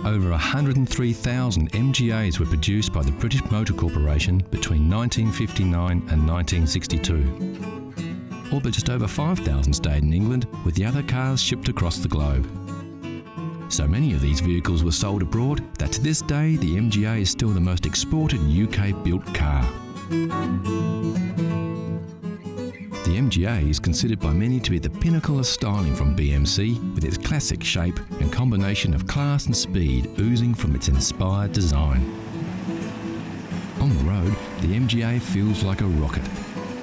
Over 103,000 MGAs were produced by the British Motor Corporation between 1959 and 1962. All but just over 5,000 stayed in England, with the other cars shipped across the globe. So many of these vehicles were sold abroad that to this day the MGA is still the most exported UK-built car. The MGA is considered by many to be the pinnacle of styling from BMC, with its classic shape and combination of class and speed oozing from its inspired design. On the road, the MGA feels like a rocket.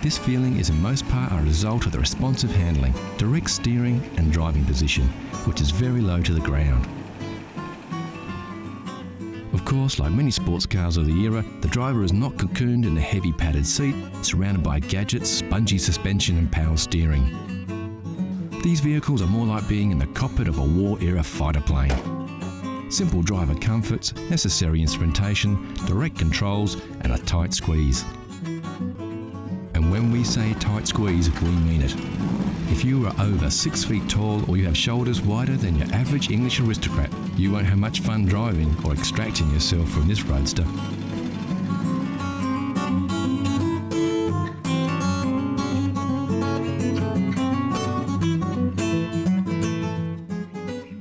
This feeling is in most part a result of the responsive handling, direct steering and driving position, which is very low to the ground. Of course, like many sports cars of the era, the driver is not cocooned in a heavy padded seat, surrounded by gadgets, spongy suspension and power steering. These vehicles are more like being in the cockpit of a war-era fighter plane. Simple driver comforts, necessary instrumentation, direct controls and a tight squeeze. And when we say tight squeeze, we mean it. If you are over 6 feet tall or you have shoulders wider than your average English aristocrat, you won't have much fun driving or extracting yourself from this roadster.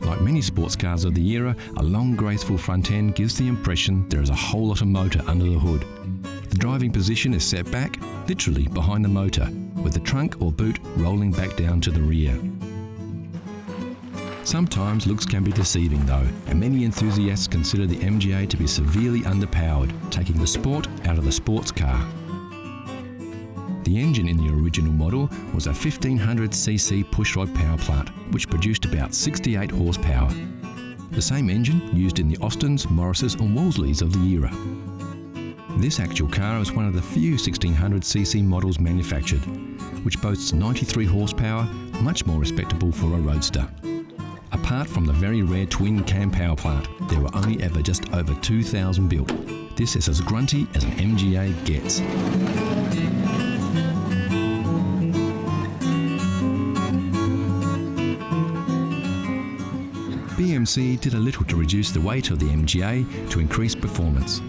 Like many sports cars of the era, a long graceful front end gives the impression there is a whole lot of motor under the hood. The driving position is set back, literally behind the motor, with the trunk or boot rolling back down to the rear. Sometimes looks can be deceiving though, and many enthusiasts consider the MGA to be severely underpowered, taking the sport out of the sports car. The engine in the original model was a 1500cc pushrod power plant, which produced about 68 horsepower. The same engine used in the Austins, Morrises and Wolseleys of the era. This actual car is one of the few 1600cc models manufactured, which boasts 93 horsepower, much more respectable for a roadster. Apart from the very rare twin cam power plant, there were only ever just over 2,000 built. This is as grunty as an MGA gets. BMC did a little to reduce the weight of the MGA to increase performance.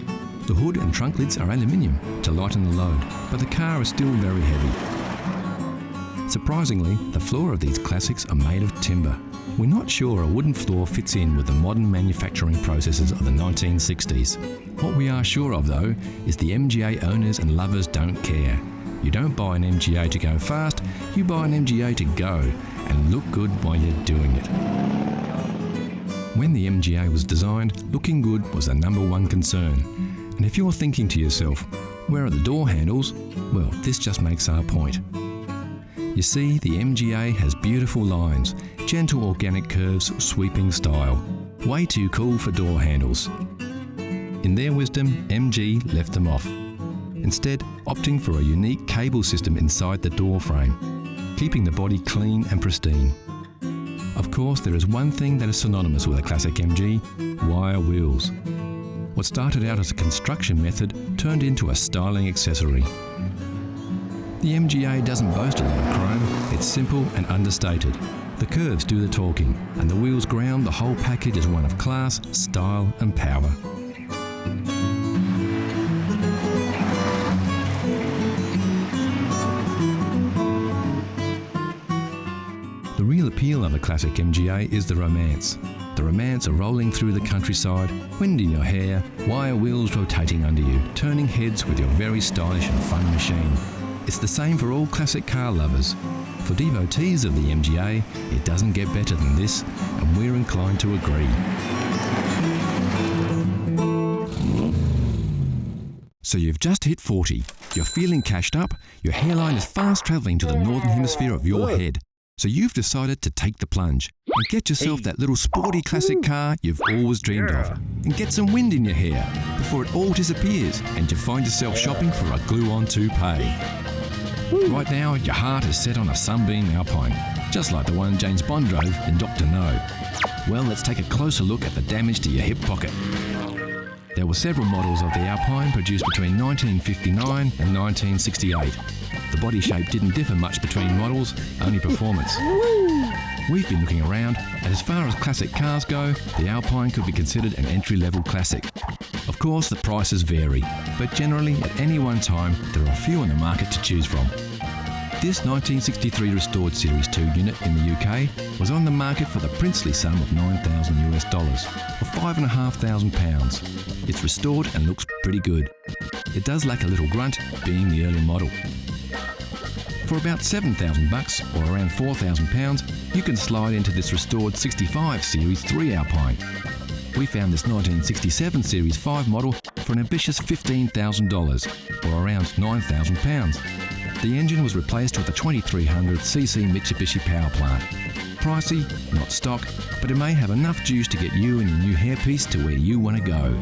The hood and trunk lids are aluminium to lighten the load, but the car is still very heavy. Surprisingly, the floor of these classics are made of timber. We're not sure a wooden floor fits in with the modern manufacturing processes of the 1960s. What we are sure of though is the MGA owners and lovers don't care. You don't buy an MGA to go fast, you buy an MGA to go and look good while you're doing it. When the MGA was designed, looking good was the #1 concern. And if you're thinking to yourself, where are the door handles? Well, this just makes our point. You see, the MGA has beautiful lines, gentle organic curves, sweeping style. Way too cool for door handles. In their wisdom, MG left them off, instead opting for a unique cable system inside the door frame, keeping the body clean and pristine. Of course, there is one thing that is synonymous with a classic MG: wire wheels. What started out as a construction method turned into a styling accessory. The MGA doesn't boast a lot of chrome, it's simple and understated. The curves do the talking, and the wheels ground the whole package as one of class, style and power. The real appeal of a classic MGA is the romance. The romance of rolling through the countryside, wind in your hair, wire wheels rotating under you, turning heads with your very stylish and fun machine. It's the same for all classic car lovers. For devotees of the MGA, it doesn't get better than this, and we're inclined to agree. So you've just hit 40. You're feeling cashed up, your hairline is fast travelling to the northern hemisphere of your head. So you've decided to take the plunge and get yourself that little sporty classic car you've always dreamed of, and get some wind in your hair before it all disappears and you find yourself shopping for a glue-on toupee. Right now, your heart is set on a Sunbeam Alpine, just like the one James Bond drove in Dr. No. Well, let's take a closer look at the damage to your hip pocket. There were several models of the Alpine produced between 1959 and 1968. The body shape didn't differ much between models, only performance. We've been looking around, and as far as classic cars go, the Alpine could be considered an entry-level classic. Of course, the prices vary, but generally at any one time there are a few on the market to choose from. This 1963 restored Series 2 unit in the UK was on the market for the princely sum of $9,000 US, or £5,500. It's restored and looks pretty good. It does lack a little grunt, being the early model. For about $7,000 or around £4,000, you can slide into this restored 65 Series 3 Alpine. We found this 1967 Series 5 model for an ambitious $15,000 or around £9,000. The engine was replaced with a 2300cc Mitsubishi power plant. Pricey, not stock, but it may have enough juice to get you and your new hairpiece to where you want to go.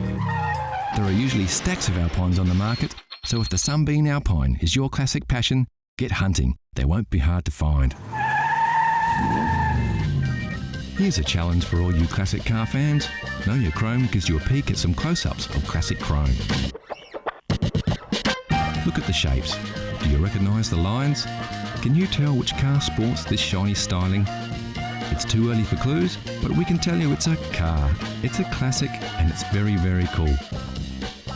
There are usually stacks of Alpines on the market, so if the Sunbeam Alpine is your classic passion, get hunting. They won't be hard to find. Here's a challenge for all you classic car fans. Know Your Chrome gives you a peek at some close-ups of classic chrome. Look at the shapes. Do you recognise the lines? Can you tell which car sports this shiny styling? It's too early for clues, but we can tell you it's a car. It's a classic and it's very, very cool.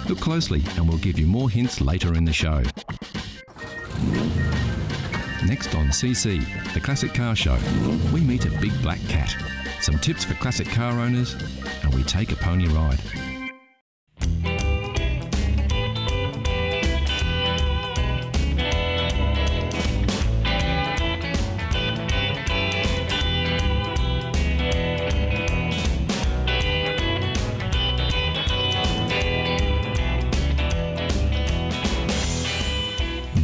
Look closely and we'll give you more hints later in the show. Next on CC, the Classic Car Show, we meet a big black cat, some tips for classic car owners, and we take a pony ride.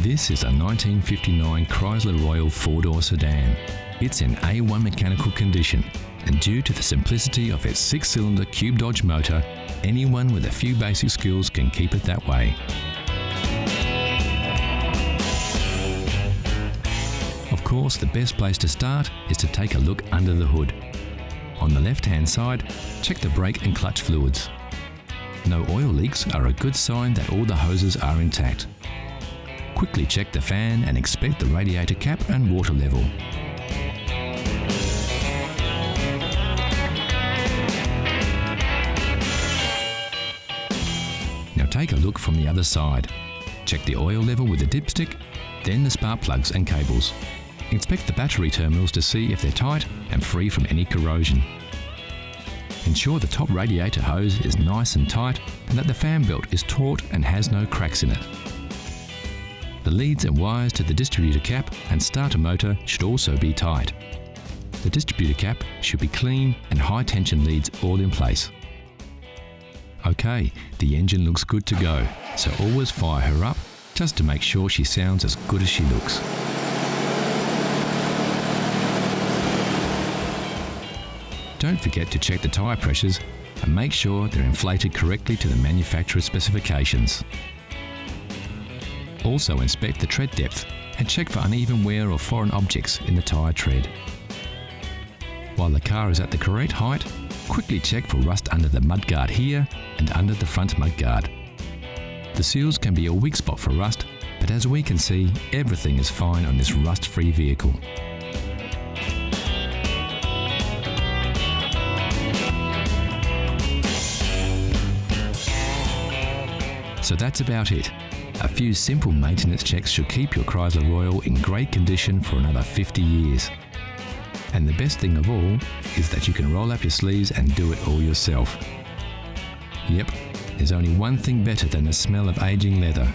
This is a 1959 Chrysler Royal four-door sedan. It's in A1 mechanical condition, and due to the simplicity of its six-cylinder Cube Dodge motor, anyone with a few basic skills can keep it that way. Of course, the best place to start is to take a look under the hood. On the left-hand side, check the brake and clutch fluids. No oil leaks are a good sign that all the hoses are intact. Quickly check the fan and inspect the radiator cap and water level. Now take a look from the other side. Check the oil level with a dipstick, then the spark plugs and cables. Inspect the battery terminals to see if they're tight and free from any corrosion. Ensure the top radiator hose is nice and tight and that the fan belt is taut and has no cracks in it. The leads and wires to the distributor cap and starter motor should also be tight. The distributor cap should be clean and high tension leads all in place. Okay, the engine looks good to go, so always fire her up just to make sure she sounds as good as she looks. Don't forget to check the tyre pressures and make sure they're inflated correctly to the manufacturer's specifications. Also inspect the tread depth and check for uneven wear or foreign objects in the tyre tread. While the car is at the correct height, quickly check for rust under the mudguard here and under the front mudguard. The seals can be a weak spot for rust, but as we can see, everything is fine on this rust-free vehicle. So that's about it. A few simple maintenance checks should keep your Chrysler Royal in great condition for another 50 years. And the best thing of all is that you can roll up your sleeves and do it all yourself. Yep, there's only one thing better than the smell of aging leather,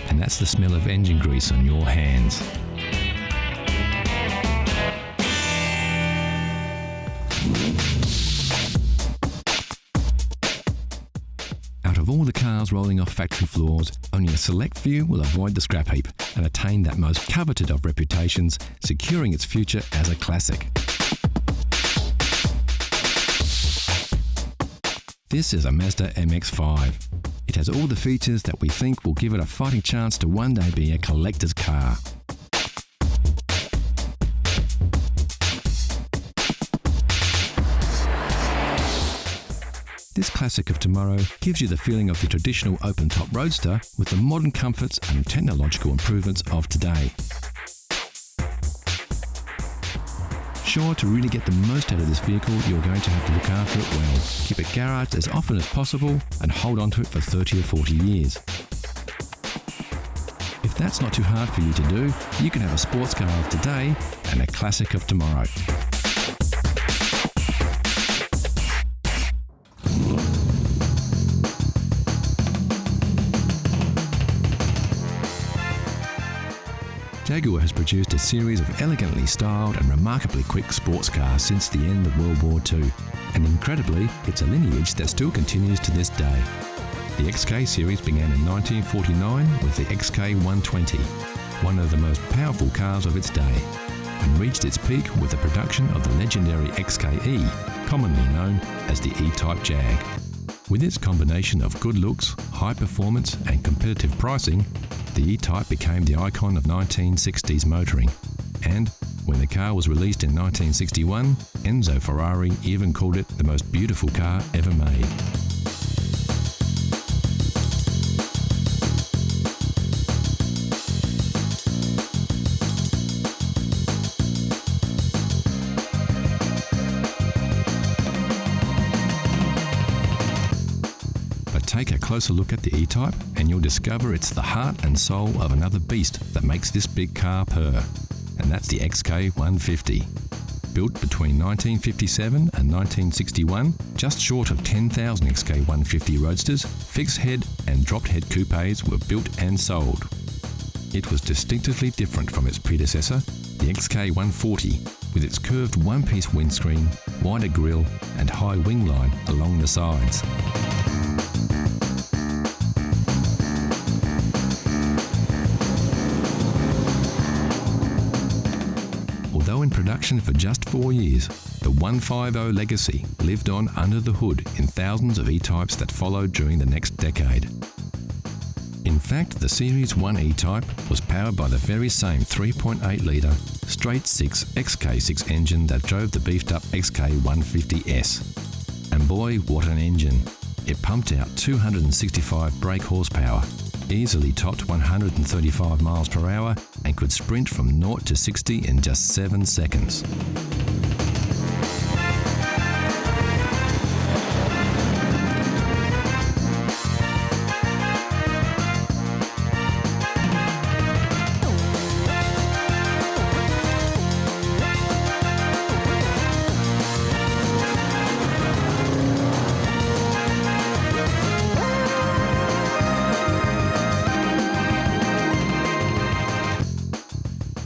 and that's the smell of engine grease on your hands. Out of all the cars rolling off factory floors, only a select few will avoid the scrap heap and attain that most coveted of reputations, securing its future as a classic. This is a Mazda MX-5. It has all the features that we think will give it a fighting chance to one day be a collector's car. This classic of tomorrow gives you the feeling of the traditional open-top roadster with the modern comforts and technological improvements of today. Sure, to really get the most out of this vehicle, you're going to have to look after it well. Keep it garaged as often as possible and hold on to it for 30 or 40 years. If that's not too hard for you to do, you can have a sports car of today and a classic of tomorrow. Jaguar has produced a series of elegantly styled and remarkably quick sports cars since the end of World War II, and incredibly, it's a lineage that still continues to this day. The XK series began in 1949 with the XK120, one of the most powerful cars of its day, and reached its peak with the production of the legendary XKE, commonly known as the E-Type Jag. With its combination of good looks, high performance and competitive pricing, the E-Type became the icon of 1960s motoring, and when the car was released in 1961, Enzo Ferrari even called it the most beautiful car ever made. Take a closer look at the E-Type and you'll discover it's the heart and soul of another beast that makes this big car purr, and that's the XK150. Built between 1957 and 1961, just short of 10,000 XK150 Roadsters, fixed head and dropped head coupes were built and sold. It was distinctively different from its predecessor, the XK140, with its curved one-piece windscreen, wider grille and high wing line along the sides. Although in production for just 4 years, the 150 legacy lived on under the hood in thousands of E-Types that followed during the next decade. In fact, the Series 1 E-Type was powered by the very same 3.8 litre straight-six XK6 engine that drove the beefed-up XK150S. And boy, what an engine! It pumped out 265 brake horsepower, easily topped 135 miles per hour and could sprint from 0 to 60 in just 7 seconds.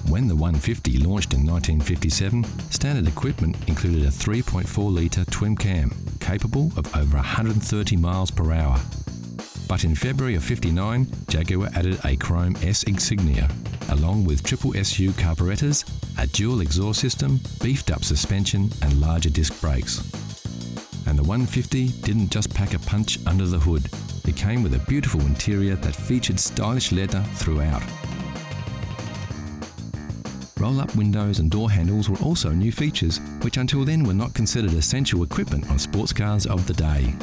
When the 150 launched in 1957, standard equipment included a 3.4 litre twin cam, capable of over 130 miles per hour. But in February of '59, Jaguar added a chrome S insignia, along with triple SU carburetors, a dual exhaust system, beefed up suspension and larger disc brakes. And the 150 didn't just pack a punch under the hood. It came with a beautiful interior that featured stylish leather throughout. Roll-up windows and door handles were also new features, which until then were not considered essential equipment on sports cars of the day.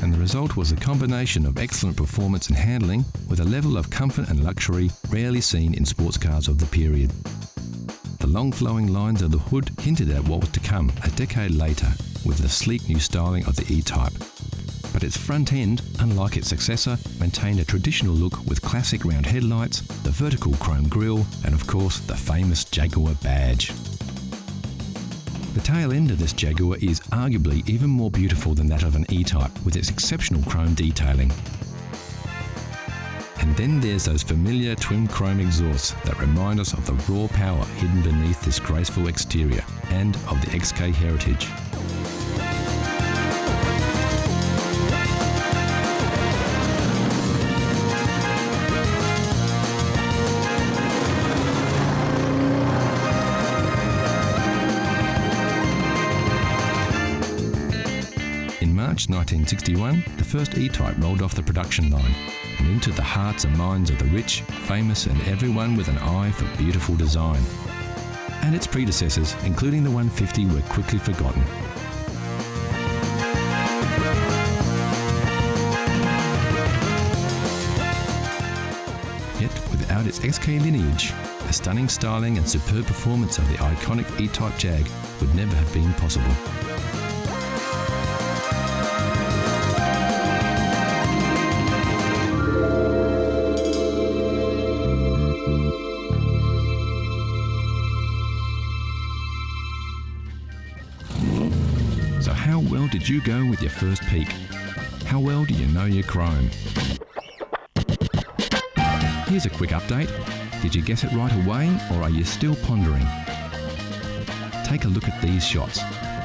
And the result was a combination of excellent performance and handling with a level of comfort and luxury rarely seen in sports cars of the period. The long flowing lines of the hood hinted at what was to come a decade later with the sleek new styling of the E-Type. But its front end, unlike its successor, maintained a traditional look with classic round headlights, the vertical chrome grille, and of course the famous Jaguar badge. The tail end of this Jaguar is arguably even more beautiful than that of an E-Type, with its exceptional chrome detailing. And then there's those familiar twin chrome exhausts that remind us of the raw power hidden beneath this graceful exterior, and of the XK heritage. In March 1961, the first E-Type rolled off the production line and into the hearts and minds of the rich, famous and everyone with an eye for beautiful design. And its predecessors, including the 150, were quickly forgotten. Yet, without its XK lineage, the stunning styling and superb performance of the iconic E-Type Jag would never have been possible. So how well did you go with your first peek? How well do you know your chrome? Here's a quick update. Did you guess it right away, or are you still pondering? Take a look at these shots.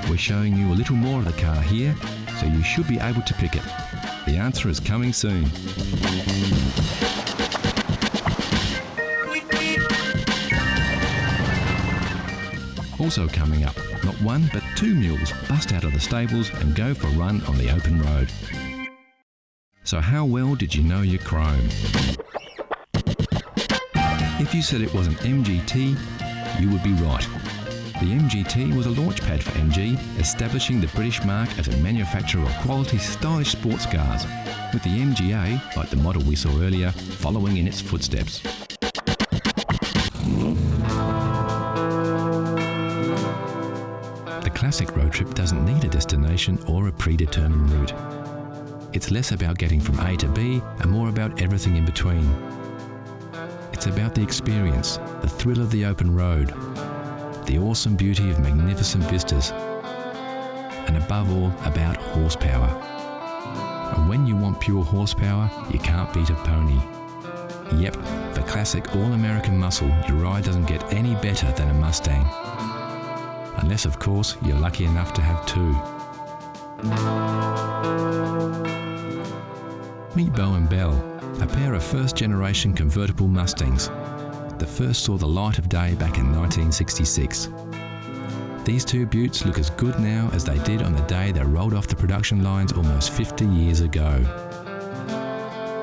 We're showing you a little more of the car here, so you should be able to pick it. The answer is coming soon. Also coming up, not one but two mules bust out of the stables and go for a run on the open road. So how well did you know your chrome? If you said it was an MGT, you would be right. The MGT was a launchpad for MG, establishing the British mark as a manufacturer of quality, stylish sports cars, with the MGA, like the model we saw earlier, following in its footsteps. The classic road trip doesn't need a destination or a predetermined route. It's less about getting from A to B and more about everything in between. It's about the experience, the thrill of the open road, the awesome beauty of magnificent vistas, and above all, about horsepower. And when you want pure horsepower, you can't beat a pony. Yep, for classic all-American muscle, your ride doesn't get any better than a Mustang. Unless, of course, you're lucky enough to have two. Meet Bo and Belle, a pair of first-generation convertible Mustangs. The first saw the light of day back in 1966. These two beauts look as good now as they did on the day they rolled off the production lines almost 50 years ago.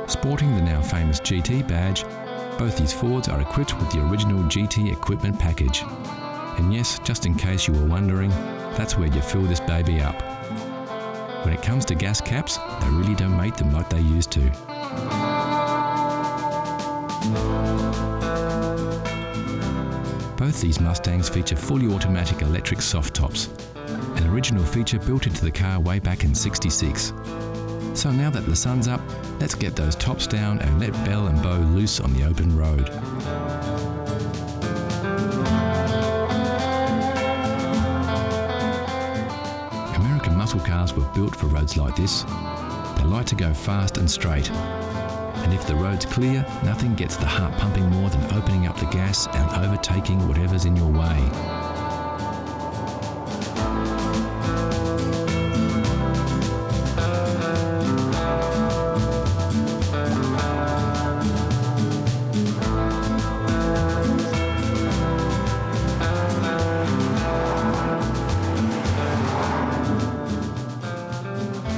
Sporting the now famous GT badge, both these Fords are equipped with the original GT equipment package. And yes, just in case you were wondering, that's where you fill this baby up. When it comes to gas caps, they really don't make them like they used to. Both these Mustangs feature fully automatic electric soft tops, an original feature built into the car way back in '66. So now that the sun's up, let's get those tops down and let Belle and Bo loose on the open road. American muscle cars were built for roads like this. They like to go fast and straight. And if the road's clear, nothing gets the heart pumping more than opening up the gas and overtaking whatever's in your way.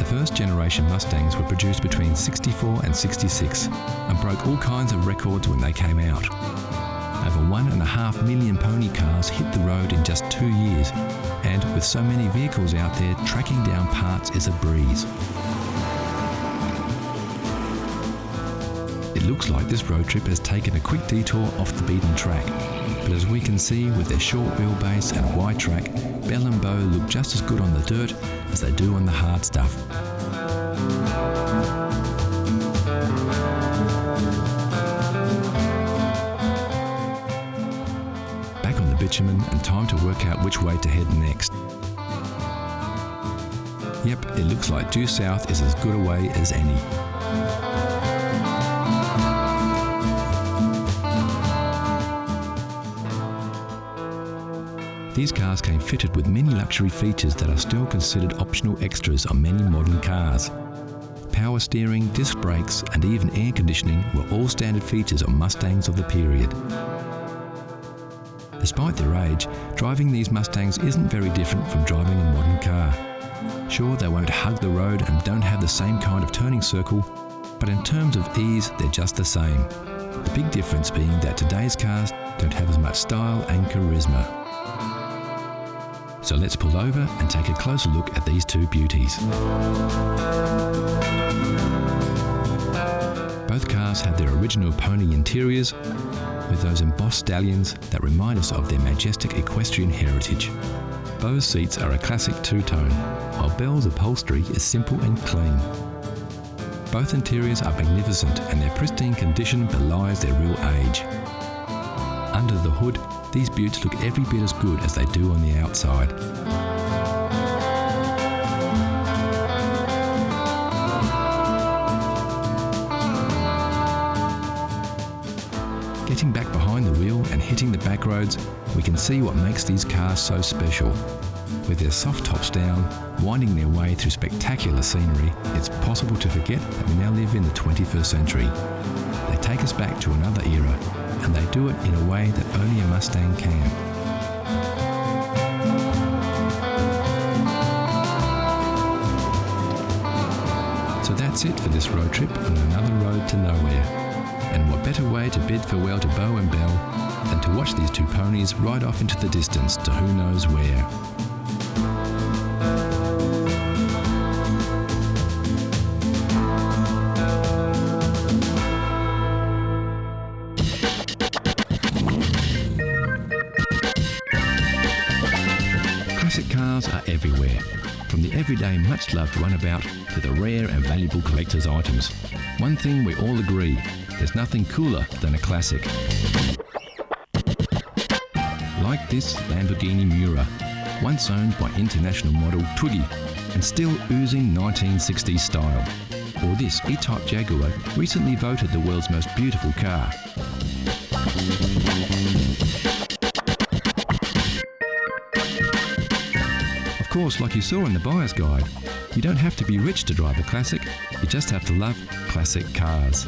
First-generation Mustangs were produced between '64 and '66 and broke all kinds of records when they came out. Over 1.5 million pony cars hit the road in just 2 years, and with so many vehicles out there, tracking down parts is a breeze. It looks like this road trip has taken a quick detour off the beaten track, but as we can see with their short wheelbase and wide track, Belle and Bo look just as good on the dirt as they do on the hard stuff. Back on the bitumen and time to work out which way to head next. Yep, it looks like due south is as good a way as any. These cars came fitted with many luxury features that are still considered optional extras on many modern cars. Power steering, disc brakes, and even air conditioning were all standard features on Mustangs of the period. Despite their age, driving these Mustangs isn't very different from driving a modern car. Sure, they won't hug the road and don't have the same kind of turning circle, but in terms of ease, they're just the same. The big difference being that today's cars don't have as much style and charisma. So let's pull over and take a closer look at these two beauties. Both cars have their original pony interiors with those embossed stallions that remind us of their majestic equestrian heritage. Bose seats are a classic two-tone, while Bell's upholstery is simple and clean. Both interiors are magnificent and their pristine condition belies their real age. Under the hood, these beauts look every bit as good as they do on the outside. Getting back behind the wheel and hitting the back roads, we can see what makes these cars so special. With their soft tops down, winding their way through spectacular scenery, it's possible to forget that we now live in the 21st century. They take us back to another era, and they do it in a way that only a Mustang can. So that's it for this road trip on another road to nowhere. And what better way to bid farewell to Beau and Belle than to watch these two ponies ride off into the distance to who knows where. Classic cars are everywhere, from the everyday much-loved runabout to the rare and valuable collector's items. One thing we all agree, there's nothing cooler than a classic. Like this Lamborghini Miura, once owned by international model Twiggy and still oozing 1960s style. Or this E-Type Jaguar, recently voted the world's most beautiful car. Of course, like you saw in the buyer's guide, you don't have to be rich to drive a classic, you just have to love classic cars.